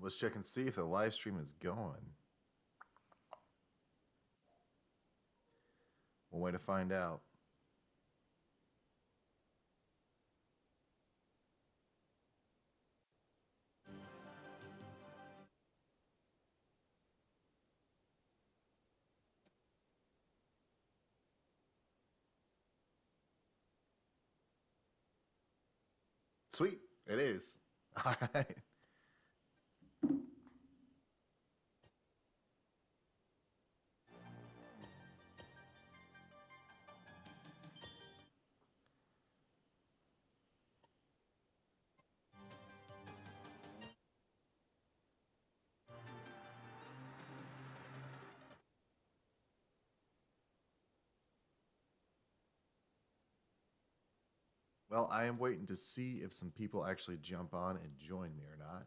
Let's check and see if the live stream is going. One way to find out. Sweet, it is. All right. Well, I am waiting to see if some people actually jump on and join me or not.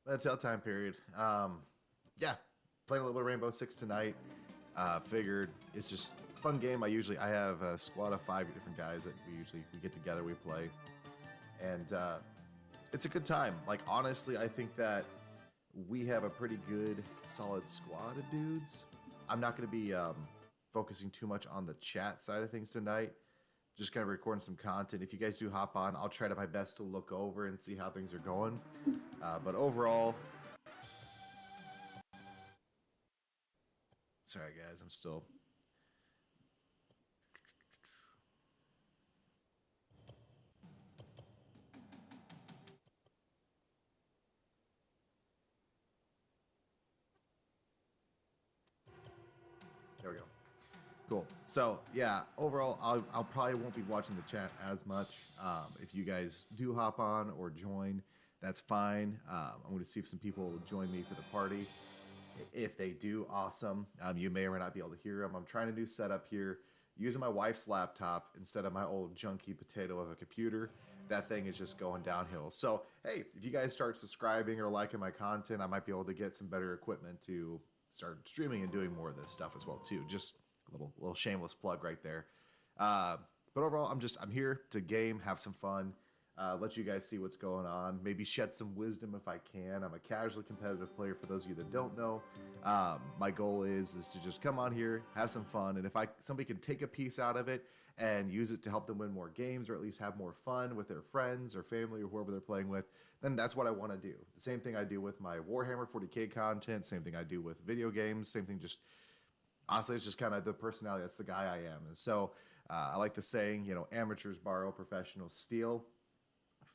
That's our time period. Yeah, playing a little bit of Rainbow Six tonight. Figured it's just a fun game. I have a squad of 5 different guys that we get together, we play, and it's a good time. Like honestly, I think that we have a pretty good, solid squad of dudes. I'm not going to be focusing too much on the chat side of things tonight. Just kind of recording some content. If you guys do hop on, I'll try to my best to look over and see how things are going. But overall, sorry guys, I'm still. There we go. Cool. So yeah, overall, I'll probably won't be watching the chat as much. If you guys do hop on or join, that's fine. I'm going to see if some people will join me for the party. If they do, awesome. You may or may not be able to hear them. I'm trying a new setup here, using my wife's laptop instead of my old junky potato of a computer. That thing is just going downhill. So hey, if you guys start subscribing or liking my content, I might be able to get some better equipment to start streaming and doing more of this stuff as well too. Just a little shameless plug right there. But overall, I'm here to game, have some fun, let you guys see what's going on, maybe shed some wisdom if I can. I'm a casually competitive player for those of you that don't know. My goal is to just come on here, have some fun, and if somebody can take a piece out of it and use it to help them win more games or at least have more fun with their friends or family or whoever they're playing with, then that's what I want to do. The same thing I do with my Warhammer 40k content, same thing I do with video games, same thing just honestly, it's just kind of the personality. That's the guy I am. And so I like the saying, amateurs borrow, professionals steal.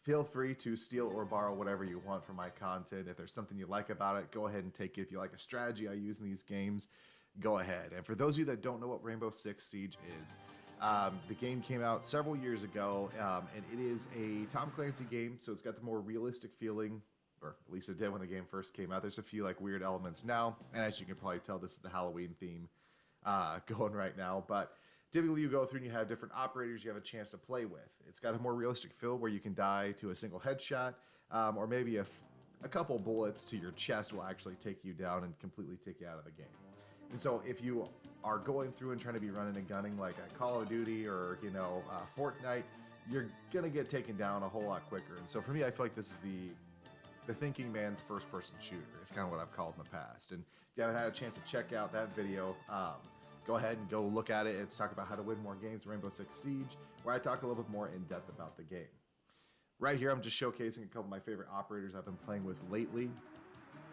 Feel free to steal or borrow whatever you want from my content. If there's something you like about it, go ahead and take it. If you like a strategy I use in these games, go ahead. And for those of you that don't know what Rainbow Six Siege is, the game came out several years ago, and it is a Tom Clancy game, so it's got the more realistic feeling, or at least it did when the game first came out. There's a few like weird elements now, and as you can probably tell, this is the Halloween theme going right now. But typically you go through and you have different operators you have a chance to play with. It's got a more realistic feel where you can die to a single headshot, or maybe a couple bullets to your chest will actually take you down and completely take you out of the game. And so if you are going through and trying to be running and gunning like a Call of Duty or Fortnite, you're gonna get taken down a whole lot quicker. And so for me, I feel like this is the thinking man's first person shooter. It's kind of what I've called in the past. And if you haven't had a chance to check out that video, go ahead and go look at it. It's talk about how to win more games, Rainbow Six Siege, where I talk a little bit more in depth about the game. Right here, I'm just showcasing a couple of my favorite operators I've been playing with lately.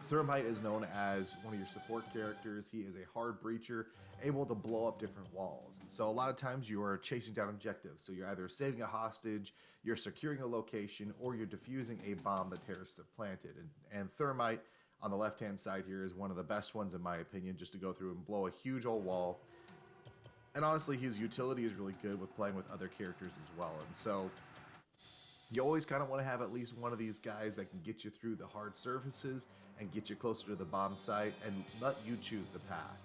Thermite is known as one of your support characters. He is a hard breacher, able to blow up different walls. So a lot of times you are chasing down objectives. So you're either saving a hostage, you're securing a location, or you're defusing a bomb the terrorists have planted. And Thermite on the left-hand side here is one of the best ones in my opinion, just to go through and blow a huge old wall. And honestly, his utility is really good with playing with other characters as well. And so you always kind of want to have at least one of these guys that can get you through the hard surfaces and get you closer to the bomb site and let you choose the path.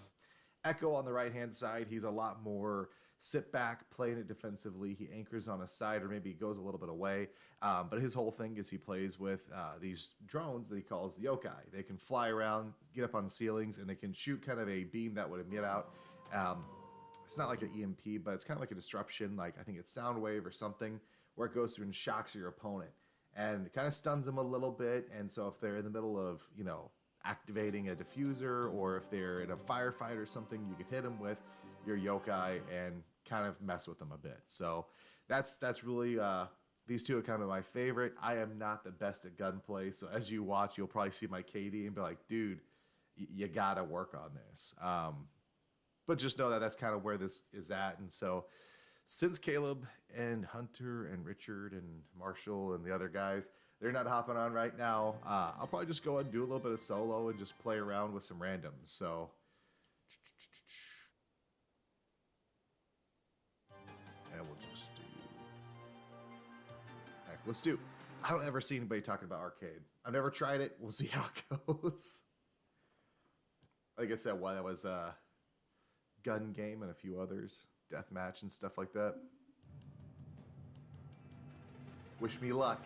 Echo on the right hand side, he's a lot more sit back, playing it defensively. He anchors on a side or maybe he goes a little bit away. But his whole thing is he plays with these drones that he calls the yokai. They can fly around, get up on ceilings, and they can shoot kind of a beam that would emit out it's not like an EMP, but it's kind of like a disruption. Like I think it's sound wave or something where it goes through and shocks your opponent and it kind of stuns them a little bit. And so if they're in the middle of activating a diffuser or if they're in a firefight or something, you can hit them with your yokai and kind of mess with them a bit. So that's really these two are kind of my favorite. I am not the best at gunplay, so as you watch, you'll probably see my KD and be like, dude, you gotta work on this. But just know that that's kind of where this is at. And so since Caleb and Hunter and Richard and Marshall and the other guys, they're not hopping on right now, I'll probably just go and do a little bit of solo and just play around with some randoms. So and we'll just do, heck, let's do, I don't ever see anybody talking about arcade. I've never tried it. We'll see how it goes. Like I said, that was Gun Game and a few others, Deathmatch and stuff like that. Wish me luck.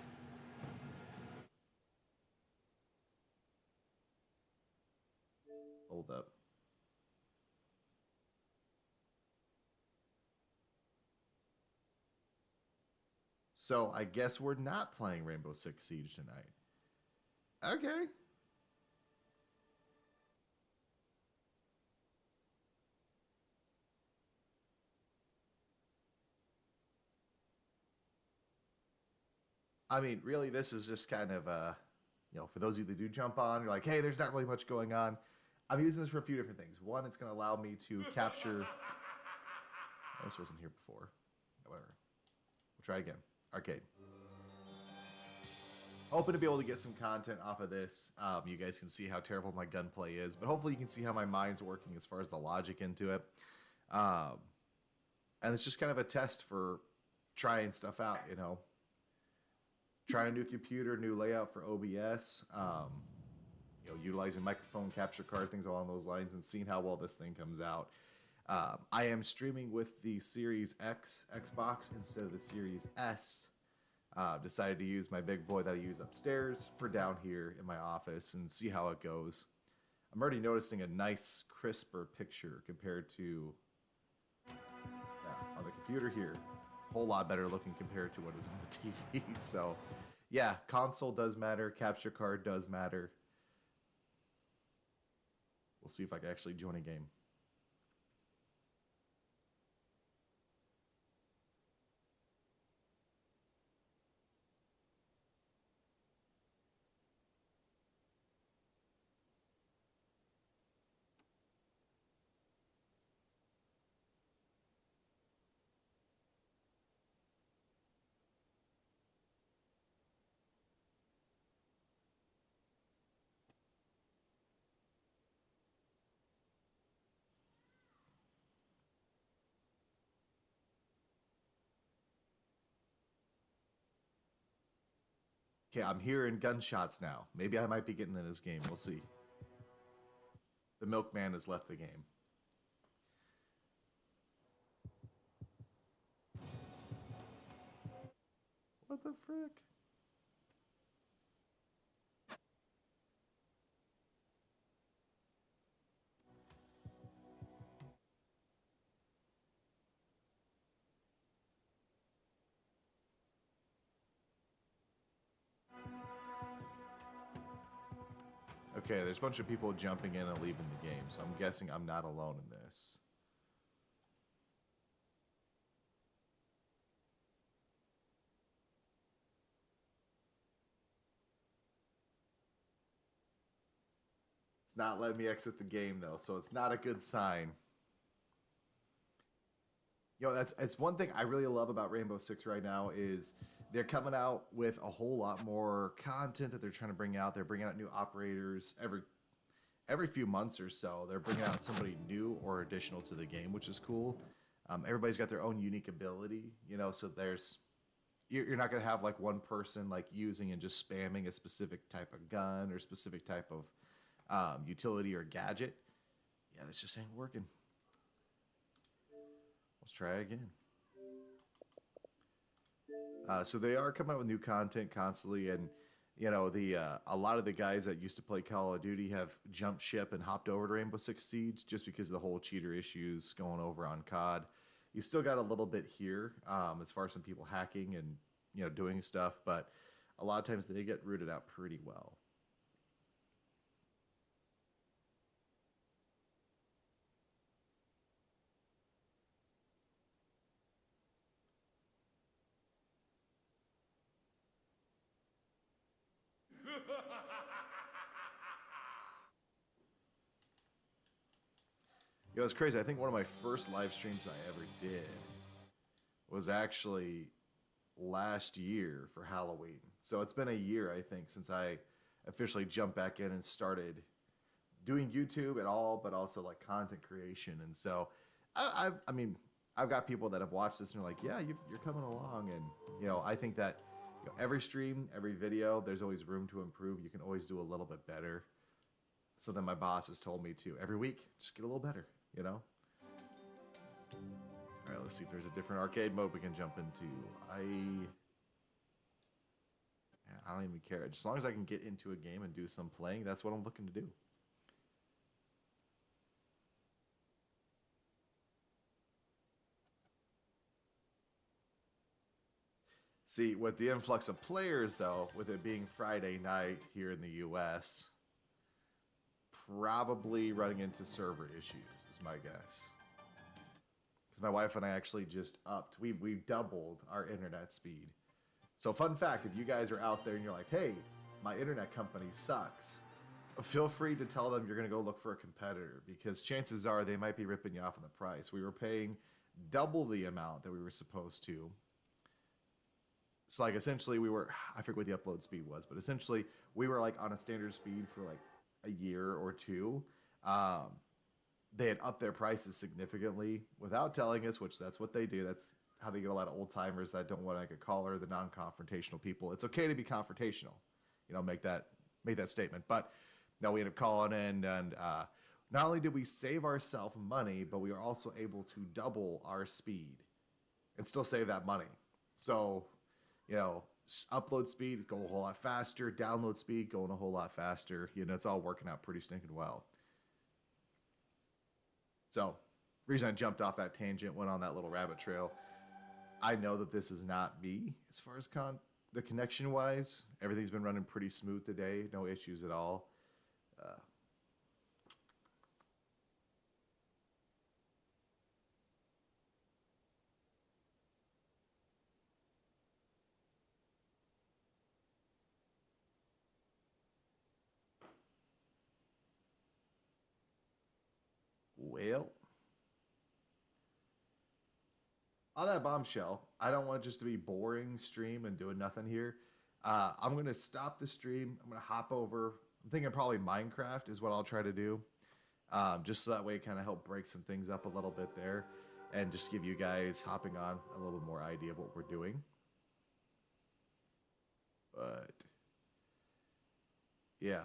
Hold up. So I guess we're not playing Rainbow Six Siege tonight. Okay. I mean, really, this is just kind of, for those of you that do jump on, you're like, hey, there's not really much going on. I'm using this for a few different things. One, it's going to allow me to capture. Oh, this wasn't here before. Whatever. We'll try again. Arcade. Hoping to be able to get some content off of this. You guys can see how terrible my gunplay is, but hopefully you can see how my mind's working as far as the logic into it. And it's just kind of a test for trying stuff out, Trying a new computer, new layout for OBS, utilizing microphone capture card, things along those lines, and seeing how well this thing comes out. I am streaming with the Series X Xbox instead of the Series S. Decided to use my big boy that I use upstairs for down here in my office and see how it goes. I'm already noticing a nice, crisper picture compared to on the computer here. Whole lot better looking compared to what is on the TV. So yeah, console does matter, capture card does matter. We'll see if I can actually join a game. Okay, I'm hearing gunshots now. Maybe I might be getting in this game. We'll see. The milkman has left the game. What the frick? Okay, there's a bunch of people jumping in and leaving the game, so I'm guessing I'm not alone in this. It's not letting me exit the game, though, so it's not a good sign. That's one thing I really love about Rainbow Six right now is they're coming out with a whole lot more content that they're trying to bring out. They're bringing out new operators every few months or so. They're bringing out somebody new or additional to the game, which is cool. Everybody's got their own unique ability, so you're not going to have like one person like using and just spamming a specific type of gun or specific type of utility or gadget. Yeah, this just ain't working. Let's try again. So they are coming out with new content constantly, and The a lot of the guys that used to play Call of Duty have jumped ship and hopped over to Rainbow Six Siege just because of the whole cheater issues going over on COD. You still got a little bit here as far as some people hacking and doing stuff, but a lot of times they get rooted out pretty well. It's crazy. I think one of my first live streams I ever did was actually last year for Halloween. So it's been a year, I think, since I officially jumped back in and started doing YouTube at all, but also like content creation. And so, I mean, I've got people that have watched this and are like, yeah, you're coming along. And, I think that every stream, every video, there's always room to improve. You can always do a little bit better. So then my boss has told me to every week, just get a little better, All right, let's see if there's a different arcade mode we can jump into. I don't even care. As long as I can get into a game and do some playing, that's what I'm looking to do. See, with the influx of players, though, with it being Friday night here in the U.S., probably running into server issues is my guess. Because my wife and I actually just upped. We've doubled our internet speed. So fun fact, if you guys are out there and you're like, hey, my internet company sucks, feel free to tell them you're going to go look for a competitor, because chances are they might be ripping you off on the price. We were paying double the amount that we were supposed to. So like essentially I forget what the upload speed was, but essentially we were like on a standard speed for like a year or two. They had upped their prices significantly without telling us, which that's what they do. That's how they get a lot of old timers that don't want to make a caller, the non-confrontational people. It's okay to be confrontational, make that statement. But no, we ended up calling in, and not only did we save ourselves money, but we were also able to double our speed and still save that money. So, upload speed go a whole lot faster, download speed going a whole lot faster. It's all working out pretty stinking well. So, reason I jumped off that tangent, went on that little rabbit trail. I know that this is not me as far as the connection wise. Everything's been running pretty smooth today, no issues at all. Well, on that bombshell, I don't want it just to be boring stream and doing nothing here. I'm going to stop the stream. I'm going to hop over. I'm thinking probably Minecraft is what I'll try to do. Just so that way kind of help break some things up a little bit there and just give you guys hopping on a little bit more idea of what we're doing. But yeah,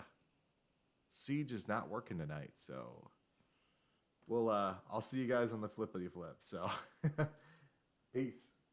Siege is not working tonight, so I'll see you guys on the flippity flip. So peace.